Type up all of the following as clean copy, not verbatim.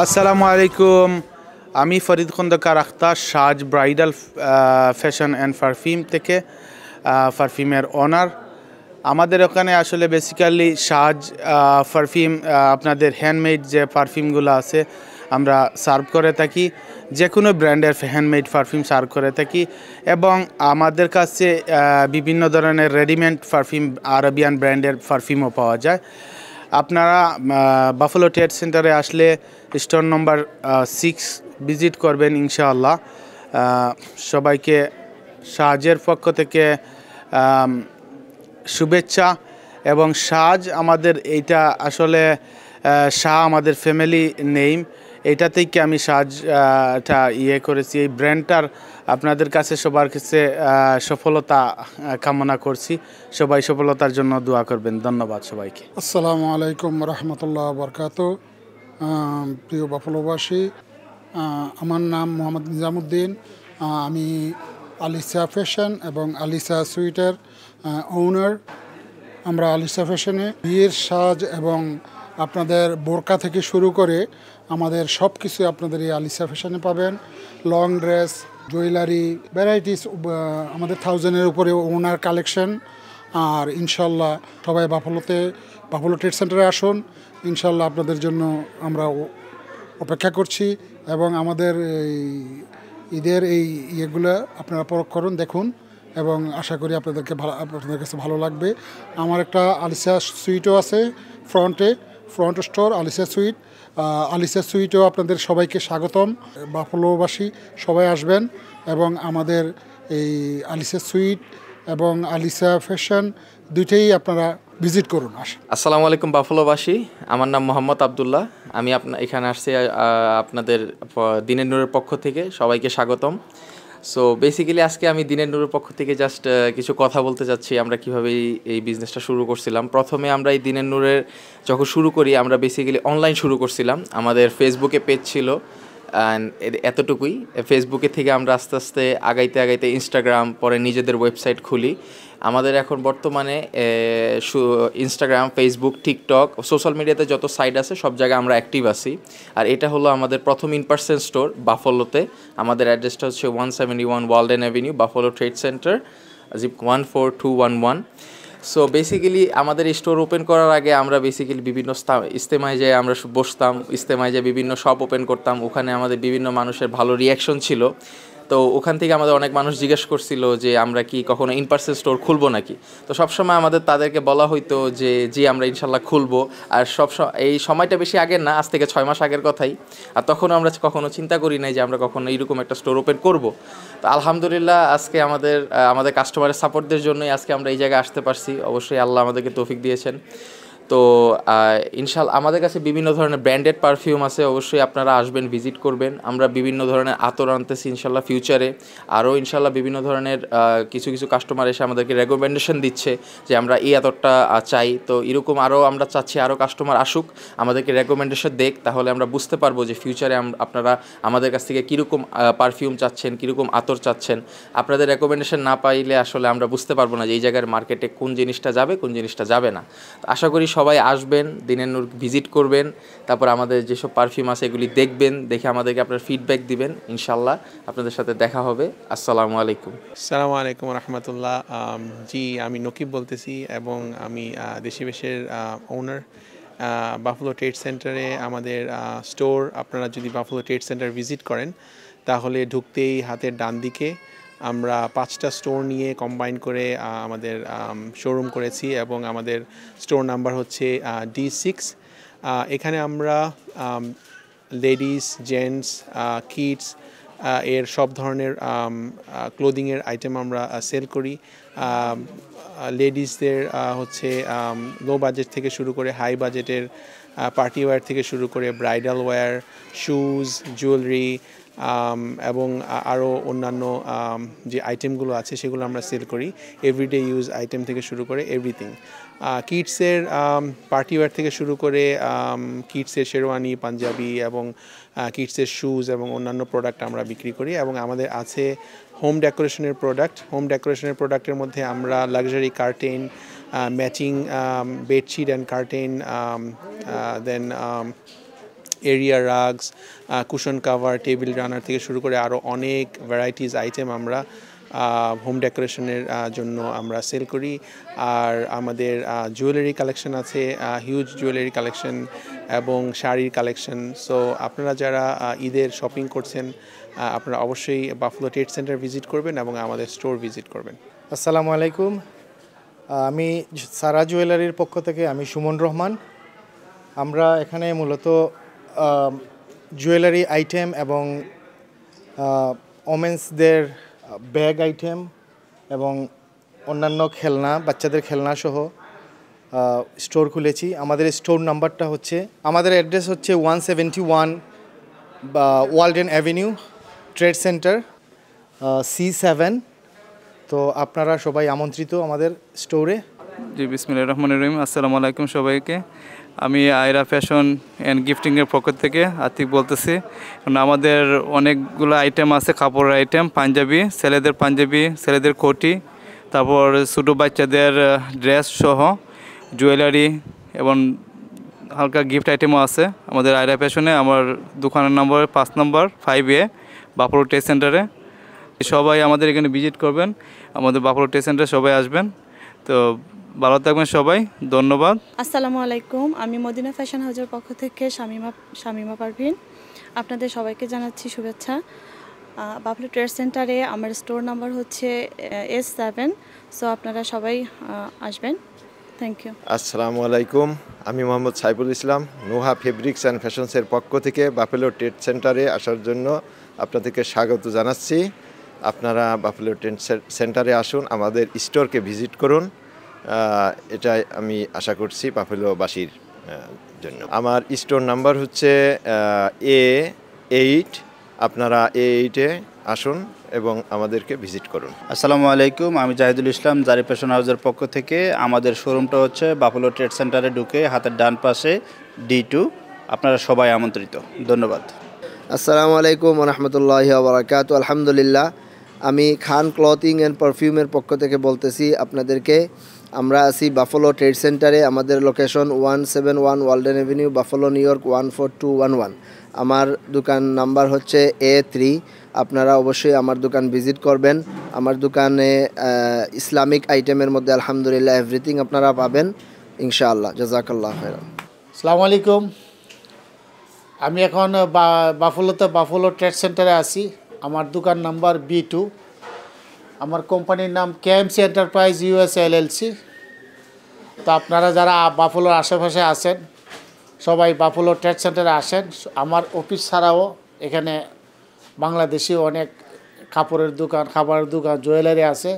আসসালামু আলাইকুম। আমি ফরিদ খন্দকার আখতার, সাজ ব্রাইডাল ফ্যাশন অ্যান্ড পারফিউম থেকে পারফিউমের ওনার। আমাদের ওখানে আসলে বেসিক্যালি সাজ পারফিউম, আপনাদের হ্যান্ডমেড যে পারফিউমগুলো আছে আমরা সার্ভ করে থাকি। যে কোনো ব্র্যান্ডের হ্যান্ডমেড পারফিউম সার্ভ করে থাকি এবং আমাদের কাছে বিভিন্ন ধরনের রেডিমেড পারফিউম, আরবিয়ান ব্র্যান্ডের পারফিউমও পাওয়া যায়। আপনারা বাফেলো ট্রেড সেন্টারে আসলে স্টোর নম্বর 6 ভিজিট করবেন ইনশাআল্লাহ। সবাইকে সাজের পক্ষ থেকে শুভেচ্ছা। এবং সাজ আমাদের এইটা আসলে শাহ আমাদের ফ্যামিলি নেম, এইটা থেকে আমি সাজটা করেছি। এই ব্র্যান্ডটার আপনাদের কাছে সবার কাছে সফলতা কামনা করছি। সবাই সফলতার জন্য দোয়া করবেন। ধন্যবাদ সবাইকে। আসসালামু আলাইকুম রহমতুল্লাহ বরকাত। প্রিয় বাফলোবাসী, আমার নাম মোহাম্মদ নিজামুদ্দিন। আমি আলিসা ফ্যাশন এবং আলিসা সুইটের ওনার। আমরা আলিসা ফ্যাশনে বিয়ের সাজ এবং আপনাদের বোরকা থেকে শুরু করে আমাদের সব কিছু আপনাদের এই আলিসা ফ্যাশনে পাবেন। লং ড্রেস, জুয়েলারি, ভ্যারাইটিস, আমাদের 1000-এর উপরে ওনার কালেকশন। আর ইনশাল্লাহ সবাই বাফেলো ট্রেড সেন্টারে আসুন। ইনশাল্লাহ আপনাদের জন্য আমরা অপেক্ষা করছি এবং আমাদের এই ঈদের এই ইয়েগুলো আপনারা পরখ করুন, দেখুন এবং আশা করি আপনাদের কাছে ভালো লাগবে। আমার একটা আলিসা সুইটও আছে ফ্রন্ট স্টোর আলিসা সুইট। আলিসা সুইটেও আপনাদের সবাইকে স্বাগতম। বাফেলোবাসী সবাই আসবেন এবং আমাদের এই আলিসা সুইট এবং আলিসা ফ্যাশন দুইটাই আপনারা ভিজিট করুন। আসসালামু আলাইকুম বাফেলোবাসী, আমার নাম মোহাম্মদ আবদুল্লাহ। আমি এখানে আসছি আপনাদের দিনের নূরের পক্ষ থেকে সবাইকে স্বাগতম। সো বেসিক্যালি আজকে আমি দিনের নূরের পক্ষ থেকে জাস্ট কিছু কথা বলতে চাচ্ছি আমরা কীভাবে এই বিজনেসটা শুরু করছিলাম। প্রথমে আমরা এই দিনের নূরের যখন শুরু করি আমরা বেসিক্যালি অনলাইন শুরু করছিলাম। আমাদের ফেসবুকে পেজ ছিল, এতটুকুই। ফেসবুকে থেকে আমরা আস্তে আস্তে আগাইতে ইনস্টাগ্রাম, পরে নিজেদের ওয়েবসাইট খুলি। আমাদের এখন বর্তমানে ইনস্টাগ্রাম, ফেসবুক, টিকটক, সোশ্যাল মিডিয়াতে যত সাইট আছে সব জায়গায় আমরা অ্যাক্টিভ আছি। আর এটা হলো আমাদের প্রথম ইন-পারসন স্টোর বাফেলোতে। আমাদের অ্যাড্রেসটা হচ্ছে 171 Walden avenue, Buffalo trade centre, zip 14211। So basically আমাদের স্টোর ওপেন করার আগে আমরা বেসিক্যালি বিভিন্ন ইজতেমায় যেয়ে আমরা বসতাম, ইজতেমায় যেয়ে বিভিন্ন শপ ওপেন করতাম। ওখানে আমাদের বিভিন্ন মানুষের ভালো রিয়াকশন ছিল। তো ওখান থেকে আমাদের অনেক মানুষ জিজ্ঞেস করছিল যে আমরা কি কখনো ইন-পারসন স্টোর খুলবো নাকি। তো সবসময় তাদেরকে বলা হইতো যে জি আমরা ইনশাল্লাহ খুলবো। আর এই সময়টা বেশি আগের না, আজ থেকে 6 মাস আগের কথাই। আর তখন আমরা কখনো চিন্তা করি নাই যে আমরা কখনো এইরকম একটা স্টোর ওপেন করব। তো আলহামদুলিল্লাহ আজকে আমাদের কাস্টমারের সাপোর্টদের জন্যই আজকে আমরা এই জায়গায় আসতে পারছি। অবশ্যই আল্লাহ আমাদেরকে তৌফিক দিয়েছেন। তো ইনশাল্লাহ আমাদের কাছে বিভিন্ন ধরনের ব্র্যান্ডেড পারফিউম আছে, অবশ্যই আপনারা আসবেন, ভিজিট করবেন। আমরা বিভিন্ন ধরনের আতর আনতেছি ইনশাল্লাহ ফিউচারে। আরও ইনশাল্লাহ বিভিন্ন ধরনের কিছু কাস্টমার এসে আমাদেরকে রেকমেন্ডেশন দিচ্ছে যে আমরা এই আতরটা চাই। তো এরকম আরও আমরা চাচ্ছি আরও কাস্টমার আসুক, আমাদেরকে রেকমেন্ডেশন দেখ, তাহলে আমরা বুঝতে পারবো যে ফিউচারে আপনারা আমাদের কাছ থেকে কীরকম পারফিউম চাচ্ছেন, কীরকম আতর চাচ্ছেন। আপনাদের রেকমেন্ডেশন না পাইলে আসলে আমরা বুঝতে পারবো না যে এই জায়গার মার্কেটে কোন জিনিসটা যাবে, কোন জিনিসটা যাবে না। আশা করি সবাই আসবেন, দিনের নূর ভিজিট করবেন, তারপর আমাদের যেসব পারফিউম আছে এগুলি দেখবেন, দেখে আমাদেরকে আপনার ফিডব্যাক দিবেন। ইনশাল্লাহ আপনাদের সাথে দেখা হবে। আসসালামু আলাইকুম। আসসালামু আলাইকুম রহমতুল্লাহ। জি, আমি নকিব বলতেছি এবং আমি দেশি বেশের ওনার। বাফেলো ট্রেড সেন্টারে আমাদের স্টোর। আপনারা যদি বাফেলো ট্রেড সেন্টার ভিজিট করেন তাহলে ঢুকতেই হাতের ডান দিকে আমরা 5টা স্টোর নিয়ে কম্বাইন করে আমাদের শোরুম করেছি এবং আমাদের স্টোর নাম্বার হচ্ছে D6। এখানে আমরা লেডিস, জেন্টস, কিডস এর সব ধরনের ক্লোদিংয়ের আইটেম আমরা সেল করি। লেডিসদের হচ্ছে লো বাজেট থেকে শুরু করে হাই বাজেটের পার্টি ওয়্যার থেকে শুরু করে ব্রাইডাল ওয়্যার, শুজ, জুয়েলারি এবং আরও অন্যান্য যে আইটেমগুলো আছে সেগুলো আমরা সেল করি। এভরিডে ইউজ আইটেম থেকে শুরু করে এভরিথিং। কিডসের পার্টি ওয়্যার থেকে শুরু করে কিডসের শেরওয়ানি, পাঞ্জাবি এবং কিডসের শুজ এবং অন্যান্য প্রোডাক্ট আমরা বিক্রি করি। এবং আমাদের আছে হোম ডেকোরেশনের প্রোডাক্ট। হোম ডেকোরেশনের প্রোডাক্টের মধ্যে আমরা luxury curtain, matching bedsheet and curtain, then area rugs, cushion cover, table runner থেকে শুরু করে আরও অনেক ভ্যারাইটিস আইটেম আমরা হোম ডেকোরেশনের জন্য আমরা সেল করি। আর আমাদের জুয়েলারি কালেকশন আছে, হিউজ জুয়েলারি কালেকশন এবং শাড়ির কালেকশন। সো আপনারা যারা ঈদের শপিং করছেন আপনারা অবশ্যই বাফলো ট্রেড সেন্টার ভিজিট করবেন এবং আমাদের স্টোর ভিজিট করবেন। আসসালামু আলাইকুম, আমি সারা জুয়েলারির পক্ষ থেকে আমি সুমন রহমান। আমরা এখানে মূলত জুয়েলারি আইটেম এবং ওমেন্সদের ব্যাগ আইটেম এবং অন্যান্য খেলনা, বাচ্চাদের খেলনা সহ স্টোর খুলেছি। আমাদের স্টোর নাম্বারটা হচ্ছে, আমাদের অ্যাড্রেস হচ্ছে 171 Walden avenue, trade centre, C7। তো আপনারা সবাই আমন্ত্রিত আমাদের স্টোরে। জি, বিসমিল্লাহির রহমানির রহিম। আসসালামু আলাইকুম সবাইকে। আমি আয়রা ফ্যাশন অ্যান্ড গিফটিংয়ের পক্ষ থেকে আতিক বলতেছি। কারণ আমাদের অনেকগুলো আইটেম আছে, কাপড়ের আইটেম, পাঞ্জাবি, ছেলেদের কোটি, তারপর ছোটো বাচ্চাদের ড্রেস সহ জুয়েলারি এবং হালকা গিফট আইটেমও আছে আমাদের আয়রা ফ্যাশনে। আমার দোকানের নম্বর 5 নম্বর 5A বাফলো ট্রেড সেন্টারে। সবাই আমাদের এখানে ভিজিট করবেন, আমাদের বাফলো ট্রেড সেন্টারে সবাই আসবেন। তো ভালো থাকবেন সবাই, ধন্যবাদ। আসসালামু আলাইকুম, আমি মদিনা ফ্যাশন হাউজের পক্ষ থেকে শামিমা পারভিন। আপনাদের সবাইকে জানাচ্ছি শুভেচ্ছা। বাফলো ট্রেড সেন্টারে আমার স্টোর নাম্বার হচ্ছে S7। সো আপনারা সবাই আসবেন। Thank you. আসসালামু আলাইকুম, আমি মোহাম্মদ সাইফুল ইসলাম, নোহা ফেব্রিক্স অ্যান্ড ফ্যাশনসের পক্ষ থেকে বাফলো ট্রেড সেন্টারে আসার জন্য আপনাদেরকে স্বাগত জানাচ্ছি। আপনারা বাফলো ট্রেড সেন্টারে আসুন, আমাদের স্টোরকে ভিজিট করুন, এটাই আমি আশা করছি বাফলোবাসীর জন্য। আমার স্টোর নাম্বার হচ্ছে A8। আপনারা A8-এ আসুন এবং আমাদেরকে ভিজিট করুন। আসসালামু আলাইকুম, আমি জাহিদুল ইসলাম, জারি ফ্যাশন হাউসের পক্ষ থেকে। আমাদের শোরুমটা হচ্ছে বাফলো ট্রেড সেন্টারে ঢুকে হাতের ডান পাশে D2। আপনারা সবাই আমন্ত্রিত, ধন্যবাদ। আসসালামু আলাইকুম রহমতুল্লাহি ওয়া বারাকাতু। আলহামদুলিল্লাহ, আমি খান ক্লথিং অ্যান্ড পারফিউমের পক্ষ থেকে বলতেছি আপনাদেরকে। আমরা আছি বাফলো ট্রেড সেন্টারে, আমাদের location 171 Walden avenue, Buffalo new York 14211। আমার দোকান নাম্বার হচ্ছে A3। আপনারা অবশ্যই আমার দোকান ভিজিট করবেন। আমার দোকানে ইসলামিক আইটেমের মধ্যে আলহামদুলিল্লাহ এভরিথিং আপনারা পাবেন ইনশাআল্লাহ। জাযাকাল্লাহ খাইরান। আসসালামু আলাইকুম, আমি এখন বাফলো ট্রেড সেন্টারে আছি। আমার দোকান নাম্বার B2। আমার কোম্পানির নাম KMC এন্টারপ্রাইজ USA LLC। তো আপনারা যারা বাফলোর আশেপাশে আছেন সবাই বাফলো ট্রেড সেন্টারে আসেন। আমার অফিস ছাড়াও এখানে বাংলাদেশি অনেক কাপড়ের দোকান, খাবারের দোকান, জুয়েলারি আছে।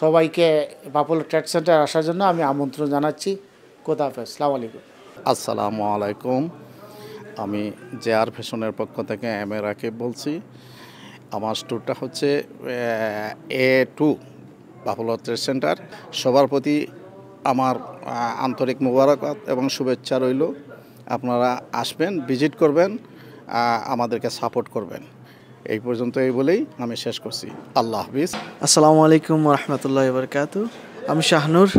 সবাইকে বাফলো ট্রেড সেন্টারে আসার জন্য আমি আমন্ত্রণ জানাচ্ছি। খোদা হাফেজ, আসসালামু আলাইকুম। আসসালামু আলাইকুম, আমি JR ফ্যাশনের পক্ষ থেকে M A রাকিব বলছি। আমার স্টোরটা হচ্ছে A2 বাফলো ট্রেড সেন্টার। সবার প্রতি আমার আন্তরিক মোবারকবাদ এবং শুভেচ্ছা রইল। আপনারা আসবেন, ভিজিট করবেন, আমাদেরকে সাপোর্ট করবেন। এই পর্যন্ত এই বলেই আমি শেষ করছি। আল্লাহ হাফিজ। আসসালামু আলাইকুম রহমতুল্লাহি ওয়া বারাকাতুহু। আমি শাহনুর,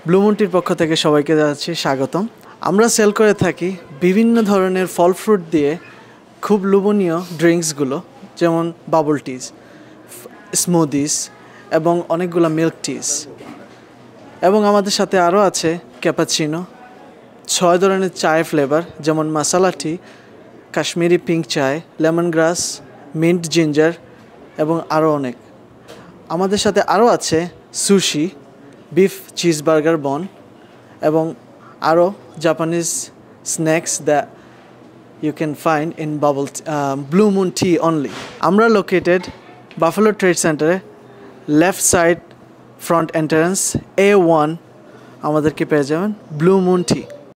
ব্লু মুনটির পক্ষ থেকে সবাইকে জানাচ্ছি স্বাগতম। আমরা সেল করে থাকি বিভিন্ন ধরনের ফল ফ্রুট দিয়ে খুব লোভনীয় ড্রিঙ্কসগুলো, যেমন বাবল টিজ, স্মুদিস এবং অনেকগুলো মিল্ক টিজ। এবং আমাদের সাথে আরও আছে ক্যাপাচিনো, 6 ধরনের চায়ের ফ্লেভার, যেমন মশালা টি, কাশ্মীরি পিঙ্ক চায়, লেমন গ্রাস, মিন্ট জিঞ্জার এবং আরও অনেক। আমাদের সাথে আরও আছে সুশি, বিফ চিজ বার্গার বন এবং আরও Japanese snacks that you can find in Blue Moon Tea only. Amra located Buffalo Trade Center, left side front entrance A1. আমাদেরকে পেয়ে যাবেন Blue Moon Tea।